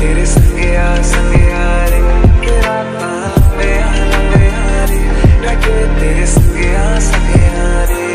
तेरे संगया संगया रे के रातां लंबियां रे लगे तेरे संगया संगया रे।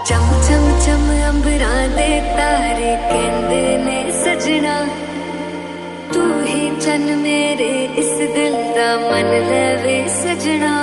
चम चम चम अंबरां दे तारे कहंदे ने सजना, तू ही चन मेरे इस दिल दा मन लवे सजना।